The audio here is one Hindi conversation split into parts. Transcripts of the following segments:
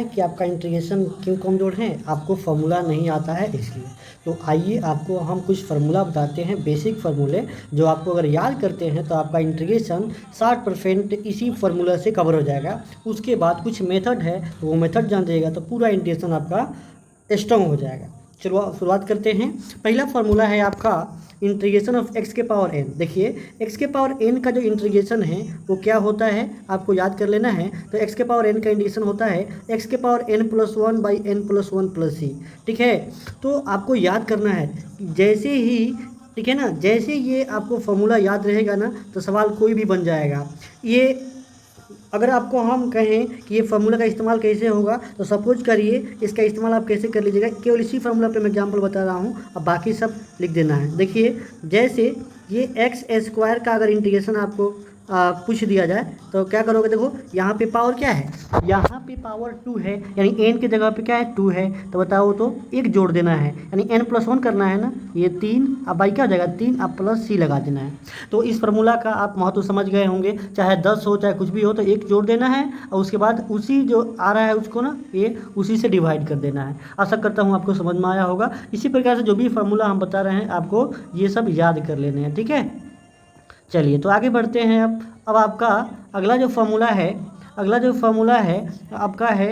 कि आपका इंटीग्रेशन क्यों कमज़ोर है, आपको फार्मूला नहीं आता है इसलिए। तो आइए आपको हम कुछ फार्मूला बताते हैं, बेसिक फार्मूले, जो आपको अगर याद करते हैं तो आपका इंटीग्रेशन 60% इसी फार्मूला से कवर हो जाएगा। उसके बाद कुछ मेथड है, तो वो मेथड जान जाइएगा तो पूरा इंटीग्रेशन आपका स्ट्रॉन्ग हो जाएगा। चलो शुरुआत करते हैं। पहला फार्मूला है आपका इंटीग्रेशन ऑफ एक्स के पावर एन। देखिए एक्स के पावर एन का जो इंटीग्रेशन है वो क्या होता है, आपको याद कर लेना है। तो एक्स के पावर एन का इंटीग्रेशन होता है एक्स के power n plus one by n plus one plus c. ठीक है, तो आपको याद करना है जैसे ही, ठीक है ना, जैसे ये आपको फार्मूला याद रहेगा ना तो सवाल कोई भी बन जाएगा। ये अगर आपको हम कहें कि ये फार्मूला का इस्तेमाल कैसे होगा, तो सपोज करिए इसका इस्तेमाल आप कैसे कर लीजिएगा, केवल इसी फार्मूला पे मैं एग्जांपल बता रहा हूँ, अब बाकी सब लिख देना है। देखिए जैसे ये एक्स स्क्वायर का अगर इंटीग्रेशन आपको पूछ दिया जाए तो क्या करोगे। देखो यहाँ पे पावर क्या है, यहाँ पे पावर 2 है, यानी एन की जगह पे क्या है 2 है, तो बताओ तो एक जोड़ देना है, यानी एन प्लस वन करना है ना, ये 3 अब बाई क्या हो जाएगा 3, अब प्लस सी लगा देना है। तो इस फार्मूला का आप महत्व समझ गए होंगे, चाहे 10 हो चाहे कुछ भी हो तो एक जोड़ देना है और उसके बाद उसी जो आ रहा है उसको ना ये उसी से डिवाइड कर देना है। आशा करता हूँ आपको समझ में आया होगा। इसी प्रकार से जो भी फार्मूला हम बता रहे हैं आपको ये सब याद कर लेने हैं। ठीक है, चलिए तो आगे बढ़ते हैं। अब आपका अगला जो फार्मूला है आपका है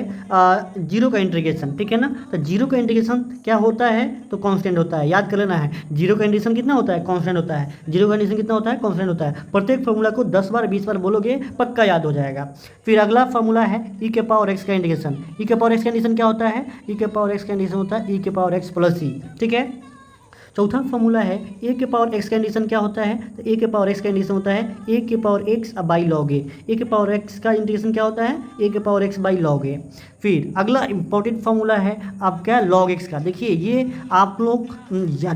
जीरो का इंटीग्रेशन। ठीक है ना, तो जीरो का इंटीग्रेशन क्या होता है, तो कांस्टेंट होता है, याद कर लेना है। जीरो का इंटीग्रेशन कितना होता है, कांस्टेंट होता है। जीरो का इंटीग्रेशन कितना होता है, कांस्टेंट होता है। प्रत्येक फार्मूला को 10 बार 20 बार बोलोगे पक्का याद हो जाएगा। फिर अगला फार्मूला है ई के पावर एक्स का इंटीग्रेशन। ई के पावर एक्स का इंटीग्रेशन क्या होता है, ई के पावर एक्स का इंटीग्रेशन होता है ई के पावर एक्स प्लस सी। ठीक है, चौथा फार्मूला है ए के पावर एक्स का इंटीग्रेशन क्या होता है, तो ए के पावर एक्स का इंटीग्रेशन होता है ए के पावर एक्स बाई लॉग ए। ए के पावर एक्स का इंटीग्रेशन क्या होता है, ए के पावर एक्स बाई लॉग ए। फिर अगला इंपॉर्टेंट फार्मूला है आपका लॉग एक्स का। देखिए ये आप लोग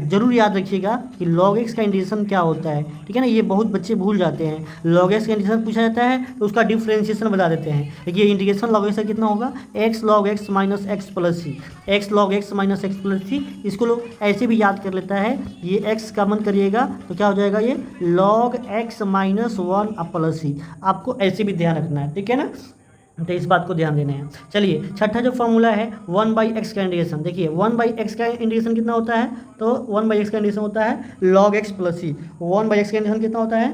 जरूर याद रखिएगा कि लॉग एक्स का इंटीग्रेशन क्या होता है। ठीक है ना, ये बहुत बच्चे भूल जाते हैं। लॉग एक्स का इंटीग्रेशन पूछा जाता है तो उसका डिफ्रेंशिएशन बता देते हैं। देखिए इंटीग्रेशन लॉग एक्स का कितना होगा, x log x minus x plus c, x log x minus x plus c. इसको लोग ऐसे भी याद कर लेता है, ये एक्स कॉमन करिएगा तो क्या हो जाएगा, ये log x minus one plus c. आपको ऐसे भी ध्यान रखना है। ठीक है ना, तो इस बात को ध्यान देना है। चलिए छठा जो फार्मूला है 1/x का इंटीग्रेशन। देखिए 1/x का इंटीग्रेशन कितना होता है, तो 1/x का इंटीग्रेशन होता है log x प्लस सी। 1/x का इंटीग्रेशन कितना होता है,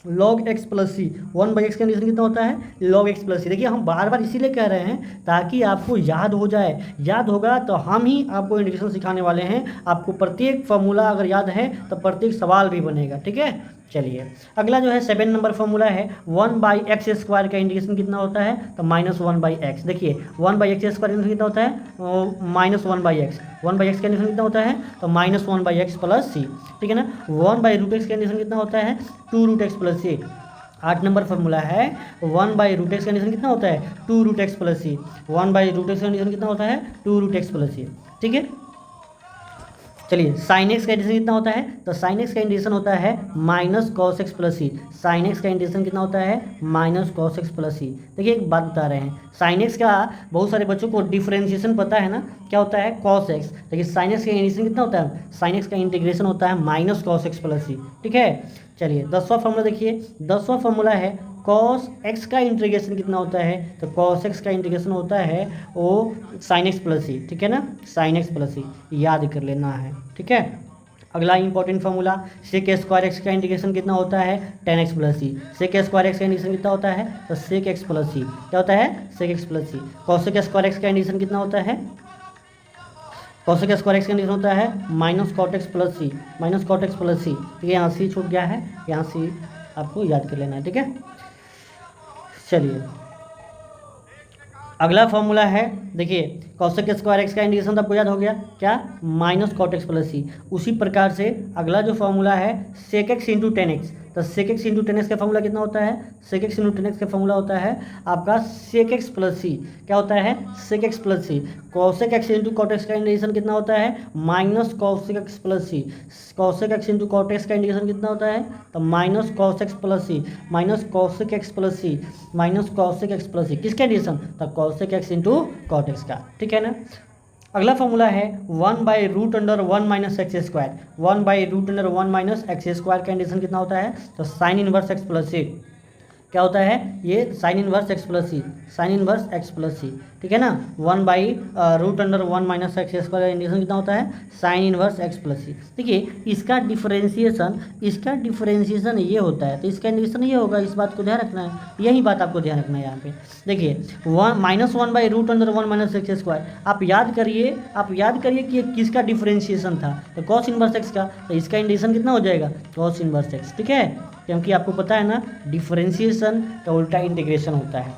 log x प्लस सी। 1/x का इंटीग्रेशन कितना होता है, log x प्लस सी। देखिए हम बार बार इसीलिए कह रहे हैं ताकि आपको याद हो जाए, याद होगा तो हम ही आपको इंटीग्रेशन सिखाने वाले हैं। आपको प्रत्येक फार्मूला अगर याद है तो प्रत्येक सवाल भी बनेगा। ठीक है, चलिए अगला जो है 7 नंबर फार्मूला है 1/x स्क्वायर का इंटीग्रेशन कितना होता है, तो -1/x। देखिए 1/x स्क्वायर इंटीग्रेशन कितना होता है, -1/x। 1/x का इंटीग्रेशन कितना होता है, तो -1/x प्लस सी। ठीक है ना, 1/√x का इंटीग्रेशन कितना होता है, 2√x प्लस सी। 8 नंबर फार्मूला है 1/√x का इंटीग्रेशन कितना होता है, 2√x प्लस सी। 1/√x का इंटीग्रेशन कितना होता है, 2√x प्लस सी। ठीक है, चलिए साइन एक्स का इंटीग्रेशन कितना होता है, तो साइन एक्स का इंटीग्रेशन होता है माइनस कॉस एक्स प्लस सी। साइन एक्स का इंटीग्रेशन कितना होता है, minus cos x plus c. देखिए एक बात बता रहे हैं, साइन एक्स का बहुत सारे बच्चों को डिफरेंशिएशन पता है ना, क्या होता है कॉस एक्स। देखिए साइन एक्स का इंटीग्रेशन कितना होता है, साइन एक्स का इंटीग्रेशन होता है minus cos x plus c. ठीक है, चलिए 10वां फार्मूला देखिए, 10वां फार्मूला है कॉस एक्स का इंटीग्रेशन कितना होता है, तो कॉस एक्स का इंटीग्रेशन होता है वो साइन एक्स प्लस सी। ठीक है ना, साइन एक्स प्लस सी याद कर लेना है। ठीक है, अगला important formula sec square x का इंटीग्रेशन कितना होता है, tan x plus c. Sec square x का इंटीग्रेशन कितना होता है, तो सेक एक्स प्लस सी। क्या होता है, सेक एक्स प्लस सी। कॉसेक स्क्वायर एक्स का इंटीग्रेशन कितना होता है, कॉसेक स्क्वायर एक्स का इंटीग्रेशन होता है माइनस कॉट एक्स प्लस सी, minus cot x plus c. ठीक है, यहाँ सी छूट गया है, यहाँ सी आपको याद कर लेना है। ठीक है, चलिए अगला फॉर्मूला है, देखिए कॉसेक स्क्वायर एक्स का इंटीग्रेशन तो आपको याद हो गया, क्या minus cot x plus c. उसी प्रकार से अगला जो फॉर्मूला है sec x into tan x, तो sec x into tan x का फॉर्मूला कितना होता है, sec x into tan x का फॉर्मूला होता है आपका सेक एक्स प्लस सी। क्या होता है, सेक एक्स प्लस सी। Cosec x into cot x का इंटीग्रेशन कितना होता है, माइनस कॉसेक एक्स प्लस सी। Cosec x into cot x का इंटीग्रेशन कितना होता है, तो माइनस कॉस एक्स प्लस सी, माइनस कॉसेक एक्स प्लस सी, माइनस कॉसेक एक्स प्लस सी। किसका इंटीग्रेशन, तो cosec x into cot x का। ठीक है ना, अगला फॉर्मूला है 1/√1 minus x square. 1/√1 minus x square का इंटीग्रेशन कितना होता है, तो साइन इनवर्स एक्स प्लस सी। क्या होता है ये साइन इनवर्स एक्स प्लस सी, sign inverse x plus c, ठीक है ना। 1/√1 माइनस एक्स स्क्वायर का इंटीग्रेशन कितना होता है sign inverse x plus c. देखिए इसका डिफरेंशिएशन ये होता है, तो इसका इंटीग्रेशन ये होगा, इस बात को ध्यान रखना है, यही बात आपको ध्यान रखना है यहाँ पे। देखिए -1/√1 माइनस एक्स स्क्वायर, आप याद करिए कि ये किसका डिफरेंशिएशन था, तो कॉस इनवर्स एक्स का, तो इसका इंटीग्रेशन कितना हो जाएगा कॉस इनवर्स एक्स, ठीक है, क्योंकि आपको पता है ना डिफरेंशिएशन का उल्टा इंटीग्रेशन होता है,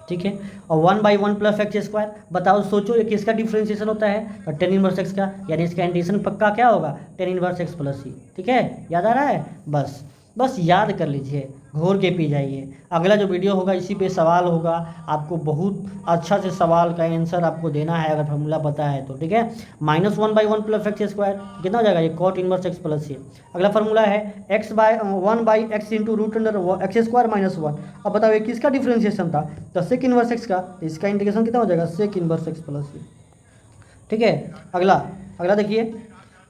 ठीक है। और 1/1 प्लस एक्स स्क्वायर, बताओ सोचो ये किसका डिफरेंशिएशन होता है, तो टेन इनवर्स एक्स का, यानी इसका इंटीग्रेशन पक्का क्या होगा ten inverse x plus c, ठीक है, याद आ रहा है, बस याद कर लीजिए, घोर के पी जाइए। अगला जो वीडियो होगा इसी पे सवाल होगा, आपको बहुत अच्छा से सवाल का आंसर आपको देना है अगर फॉर्मूला पता है तो, ठीक है। -1/1 प्लस एक्स स्क्वायर कितना हो जाएगा ये कॉट इनवर्स एक्स प्लस सी। अगला फार्मूला है 1/x इंटू √x² माइनस 1। अब बताओ ये किसका डिफरेंशिएशन था, तो सेक इनवर्स एक्स का, तो इसका इंटीग्रेशन कितना हो जाएगा sec inverse x plus c, ठीक है। अगला देखिए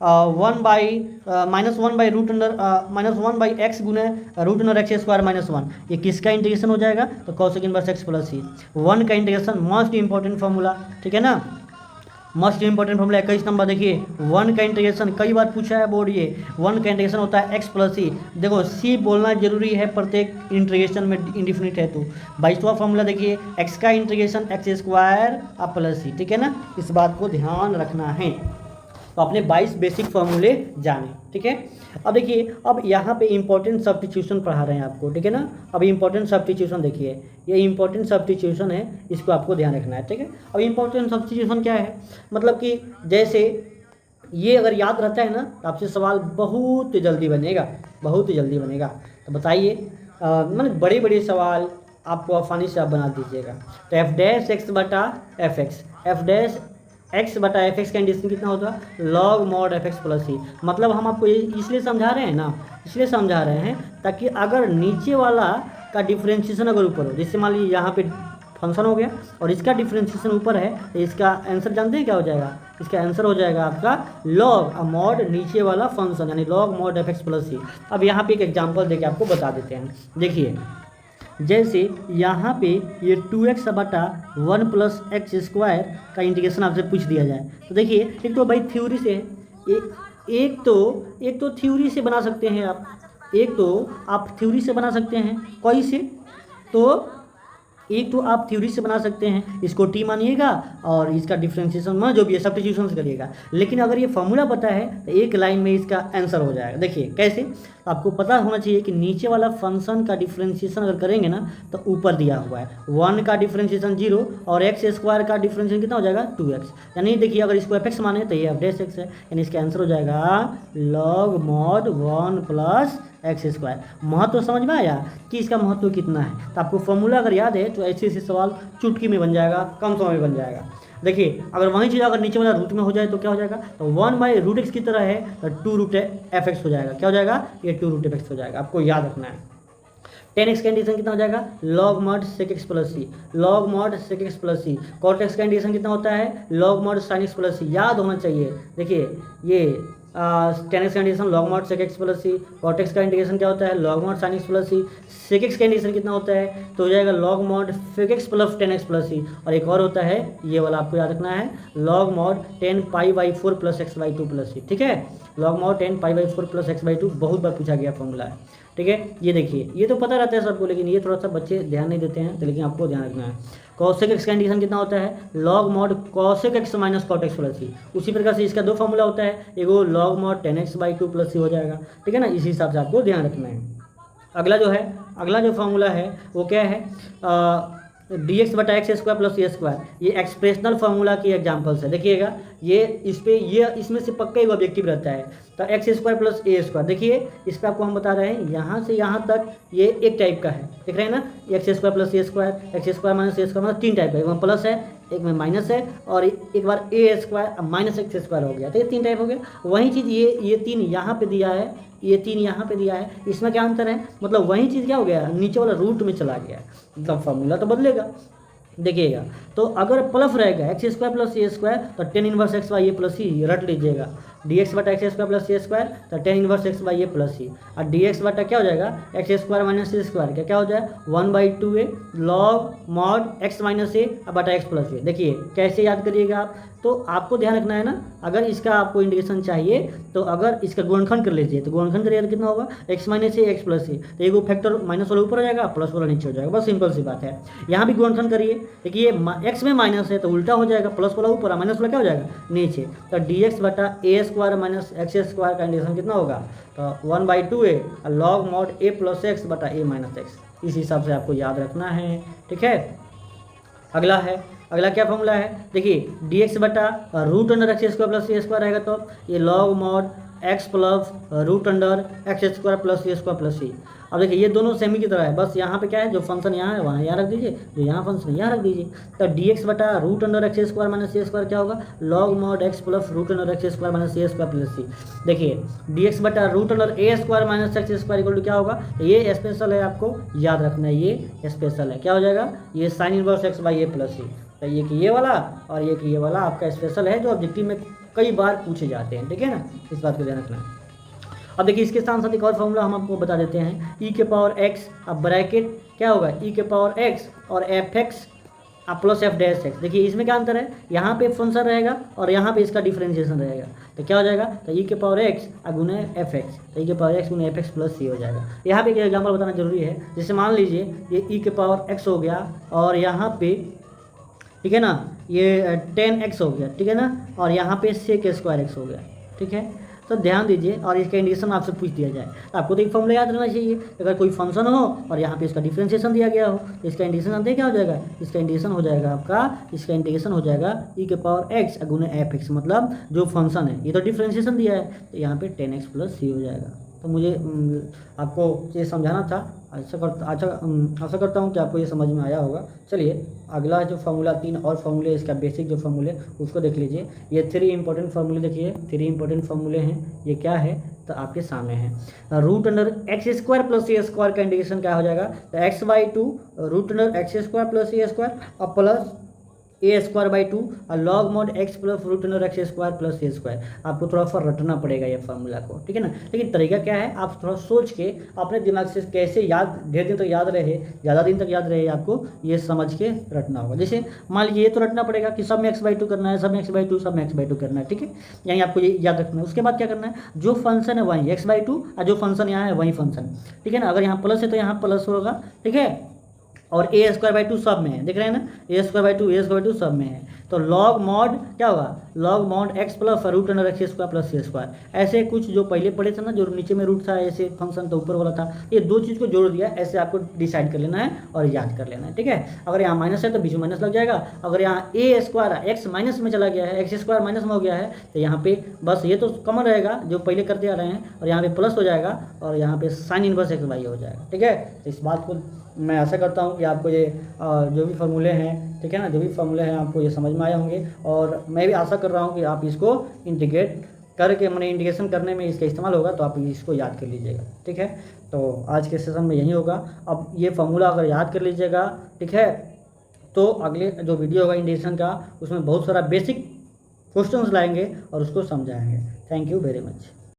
-1/x गुने √x² माइनस 1, ये किसका इंटीग्रेशन हो जाएगा, तो कॉसेक इनवर्स एक्स प्लस सी। 1 का इंटीग्रेशन मोस्ट इंपॉर्टेंट फार्मूला, ठीक है ना, मोस्ट इंपॉर्टेंट फार्मूला 21 नंबर। देखिए 1 का इंटीग्रेशन कई बार पूछा है बोर्ड, ये 1 का इंटीग्रेशन होता है x प्लस सी। देखो सी बोलना जरूरी है प्रत्येक इंटीग्रेशन में, इंडिफिनिट है तो। 22वां फार्मूला देखिए x का इंटीग्रेशन x² प्लस सी, ठीक है ना, इस बात को ध्यान रखना है। तो आपने 22 बेसिक फार्मूले जाने, ठीक है। अब देखिए अब यहाँ पे इंपॉर्टेंट सब्स्टिट्यूशन पढ़ा रहे हैं आपको, ठीक है ना। अब इंपॉर्टेंट सब्स्टिट्यूशन देखिए, ये इंपॉर्टेंट सब्स्टिट्यूशन है, इसको आपको ध्यान रखना है, ठीक है। अब इंपॉर्टेंट सब्स्टिट्यूशन क्या है, मतलब कि जैसे ये अगर याद रहता है ना तो आपसे सवाल बहुत जल्दी बनेगा। तो बताइए मतलब बड़े बड़े सवाल आपको आसानी से आप बना दीजिएगा। तो f' बटा fx का इंटीग्रेशन कितना होगा log mod fx प्लस सी। मतलब हम आपको इसलिए समझा रहे हैं ताकि अगर नीचे वाला का डिफरेंशिएशन अगर ऊपर हो, जैसे मान लीजिए यहाँ पे फंक्शन हो गया और इसका डिफरेंशिएशन ऊपर है, तो इसका आंसर जानते हैं क्या हो जाएगा, इसका आंसर हो जाएगा आपका log mod नीचे वाला फंक्शन यानी log mod fx plus c. अब यहाँ पे एक एग्जाम्पल देके आपको बता देते हैं। देखिए जैसे यहाँ पे ये 2x बटा 1 प्लस एक्स स्क्वायर का इंटीग्रेशन आपसे पूछ दिया जाए, तो देखिए एक तो भाई थ्योरी से एक तो थ्योरी से बना सकते हैं आप, थ्योरी से बना सकते हैं, कोई से तो एक तो आप थ्योरी से बना सकते हैं, इसको टी मानिएगा और इसका डिफरेंशिएशन में जो भी है सब्स्टिट्यूशन से करिएगा। लेकिन अगर ये फॉर्मूला पता है तो एक लाइन में इसका आंसर हो जाएगा। देखिए कैसे, आपको पता होना चाहिए कि नीचे वाला फंक्शन का डिफरेंशिएशन अगर करेंगे ना तो ऊपर दिया हुआ है 1 का डिफरेंशिएशन 0 और एक्स स्क्वायर का डिफरेंशिएशन कितना हो जाएगा 2x। यानी देखिए अगर इसको fx माने तो ये f' है, यानी इसका आंसर हो जाएगा log mod 1 plus x square. महत्व समझ में आया कि इसका महत्व कितना है। तो आपको फॉर्मूला अगर याद है तो ऐसे सवाल चुटकी में बन जाएगा, कम समय में बन जाएगा। देखिए अगर वही चीज़ अगर नीचे वाला रूट में हो जाए तो क्या हो जाएगा, तो 1/√x की तरह है तो 2√fx हो जाएगा। क्या हो जाएगा, ये 2√fx हो जाएगा, आपको याद रखना है। 10x का इंटीग्रेशन कितना हो जाएगा log mod sec x plus c, log mod sec x plus c. cot x का इंटीग्रेशन कितना होता है log mod sin x plus c, याद होना चाहिए। देखिए ये 10x का integration log mod sec x plus c, cot x का इंटीग्रेशन क्या होता है log mod sin x plus c. sec x का इंटीग्रेशन कितना होता है तो हो जाएगा log mod sec x plus 10x plus c. और एक और होता है ये वाला आपको याद रखना है log mod 10π/4 plus x/2 plus c, ठीक है। log mod 10π/4 प्लस x/2 बहुत बार पूछा गया फॉर्मूला है, ठीक है। ये देखिए ये तो पता रहता है सबको, लेकिन ये थोड़ा सा बच्चे ध्यान नहीं देते हैं, तो लेकिन आपको ध्यान रखना है। cosec x का इंटीग्रेशन कितना होता है log mod cosec x minus cot x plus c. उसी प्रकार से इसका दो फॉर्मूला होता है, एगो log mod 10x/2 प्लस सी हो जाएगा, ठीक है ना। इसी हिसाब से आपको ध्यान रखना है। अगला जो फॉर्मूला है वो क्या है dx बटा x square plus a square. ये एक्सप्रेशनल फार्मूला की एग्जांपल्स है, देखिएगा ये इसमें से पक्का ही ऑब्जेक्टिव रहता है। तो x square plus a square, देखिए इस पर आपको हम बता रहे हैं यहाँ से यहाँ तक ये एक टाइप का है, देख रहे हैं ना, x square plus a square, x square minus A square, मतलब 3 टाइप है, एक में प्लस है एक में माइनस है और एक बार ए स्क्वायर माइनस एक्स स्क्वायर हो गया, तो ये 3 टाइप हो गया। वही चीज़ ये 3 यहाँ पे दिया है, ये 3 यहाँ पे दिया है, इसमें क्या अंतर है, मतलब वही चीज़ क्या हो गया नीचे वाला रूट में चला गया, मतलब फार्मूला तो बदलेगा। देखिएगा तो अगर प्लस रहेगा x square plus a square तो 10 inverse x y a plus c रट लीजिएगा, डी एक्स बटा x square plus c square, तो tan inverse x by a plus c, और डी एक्स बटा क्या हो जाएगा x square minus c square, क्या क्या हो जाएगा 1/2a log mod x minus a बटा एक्स प्लस ए। देखिए कैसे याद करिएगा आप, तो आपको ध्यान रखना है ना, अगर इसका आपको इंटीग्रेशन चाहिए तो अगर इसका गुणनखंड कर लीजिए, तो गुणनखंड करिएगा तो कितना होगा एक्स माइनस ए एक्स प्लस ए, तो एक फैक्टर माइनस वाला ऊपर हो जाएगा, प्लस वाला नीचे हो जाएगा, बस सिंपल सी बात है। यहाँ भी गुणनखंड करिए, देखिए एक्स में माइनस है तो उल्टा हो जाएगा, प्लस वाला ऊपर माइनस वाला क्या हो जाएगा नीचे, तो डी एक्स बटा ए स्क्वायर माइनस एक्स स्क्वायर का इंटीग्रेशन कितना होगा, तो 1/2a लॉग मॉड ए प्लस एक्स बटा ए माइनस एक्स, इस हिसाब से आपको याद रखना है, ठीक है। अगला क्या फॉर्मूला है, देखिए डी एक्स बटा root under x square plus c square रहेगा, तो ये log mod x plus root under x square plus c square plus c. अब देखिए ये दोनों सेमी की तरह है, बस यहाँ पे क्या है जो फंक्शन यहाँ है वहाँ यहाँ रख दीजिए, जो यहाँ फंक्शन यहाँ रख दीजिए, तो डी एक्स बटा root under x square minus c square क्या होगा log mod x plus root under x square minus c square plus c. देखिए डी एक्स बटा root under a square minus x square equal to क्या होगा, तो ये स्पेशल है, आपको याद रखना है, ये स्पेशल है, क्या हो जाएगा ये sine inverse x by a plus c, तो ये कि ये वाला और ये कि ये वाला आपका स्पेशल है जो ऑब्जेक्टिव में कई बार पूछे जाते हैं, ठीक है ना, इस बात को ध्यान रखना है। अब देखिए इसके साथ साथ एक और फॉर्मूला हम आपको बता देते हैं, ई के पावर एक्स, अब ब्रैकेट क्या होगा ई के पावर एक्स और F x plus F dash x. देखिए इसमें क्या अंतर है, यहाँ पे फंक्शन रहेगा और यहाँ पे इसका डिफरेंशिएशन रहेगा, तो क्या हो जाएगा, तो ई के पावर एक्स गुने एफ एक्स, तो ई के पावर एक्स गुने एफ एक्स प्लस सी हो जाएगा। यहाँ पे एक एग्जाम्पल बताना जरूरी है, जैसे मान लीजिए ये ई के पावर एक्स हो गया और यहाँ पे ठीक है ना ये 10x हो गया, ठीक है ना, और यहाँ पे sec स्क्वायर एक्स हो गया, ठीक है। तो ध्यान दीजिए, और इसका इंटीग्रेशन आपसे पूछ दिया जाए तो आपको तो एक फॉर्मूला याद रहना चाहिए, अगर कोई फंक्शन हो और यहाँ पे इसका डिफरेंशिएशन दिया गया हो तो इसका इंटीग्रेशन जानते क्या हो जाएगा, इसका इंटीग्रेशन हो जाएगा आपका, इसका इंटीग्रेशन हो जाएगा ई के पावर एक्स गुने एफ एक्स, मतलब जो फंक्शन है ये तो डिफरेंशिएशन दिया है तो यहाँ पे 10x प्लस सी हो जाएगा। तो मुझे आपको ये समझाना था, आशा करता हूँ कि आपको ये समझ में आया होगा। चलिए अगला जो फार्मूला 3 और फार्मूले इसका बेसिक जो फार्मूले उसको देख लीजिए। ये 3 इंपॉर्टेंट फार्मूले देखिए, 3 इंपॉर्टेंट फार्मूले हैं, ये क्या है तो आपके सामने है। Root under x square plus c square का इंटीग्रेशन क्या हो जाएगा, तो x/2 root under x square plus c square और प्लस ए स्क्वायर बाई 2 और log mod x plus root under x square plus a square. आपको थोड़ा सा रटना पड़ेगा ये फार्मूला को, ठीक है ना, लेकिन तरीका क्या है आप थोड़ा सोच के अपने दिमाग से कैसे याद ढेर दिन तक याद रहे, ज़्यादा दिन तक याद रहे, आपको ये समझ के रटना होगा। जैसे मान लीजिए ये तो रटना पड़ेगा कि सब में x/2 करना है, सब में x/2, सब में x/2 करना है, ठीक है, यहीं आपको ये याद रखना है। उसके बाद क्या करना है, जो फंक्शन है वहीं x/2 और जो फंक्शन यहाँ है वहीं फंक्शन, ठीक है ना, अगर यहाँ प्लस है तो यहाँ प्लस होगा, ठीक है, और ए स्क्वायर बाई 2 सब में है, देख रहे हैं ना, ए स्क्वायर बाई 2 सब में है, तो लॉग मॉड क्या होगा, log mod x plus root under x square plus c square. ऐसे कुछ जो पहले पढ़े थे ना, जो नीचे में रूट था, ऐसे फंक्शन तो ऊपर वाला था, ये दो चीज़ को जोड़ दिया, ऐसे आपको डिसाइड कर लेना है और याद कर लेना है, ठीक है। अगर यहाँ माइनस है तो बीच में माइनस लग जाएगा, अगर यहाँ ए स्क्वायर एक्स माइनस में चला गया है, एक्स स्क्वायर माइनस में हो गया है, तो यहाँ पे बस ये तो कॉमन रहेगा जो पहले करते आ रहे हैं, और यहाँ पे प्लस हो जाएगा और यहाँ पे साइन इनवर्स एक्स वाई हो जाएगा, ठीक है। तो इस बात को मैं आशा करता हूँ कि आपको ये जो भी फार्मूले हैं, ठीक है ना, जो भी फार्मूले हैं आपको ये समझ में आए होंगे, और मैं भी आशा कर रहा हूँ कि आप इसको इंटीग्रेट करके मैंने इंटीग्रेशन करने में इसका इस्तेमाल होगा, तो आप इसको याद कर लीजिएगा, ठीक है। तो आज के सेशन में यही होगा। अब ये फार्मूला अगर याद कर लीजिएगा, ठीक है, तो अगले जो वीडियो होगा इंटीग्रेशन का, उसमें बहुत सारा बेसिक क्वेश्चंस लाएंगे और उसको समझाएंगे। Thank you very much.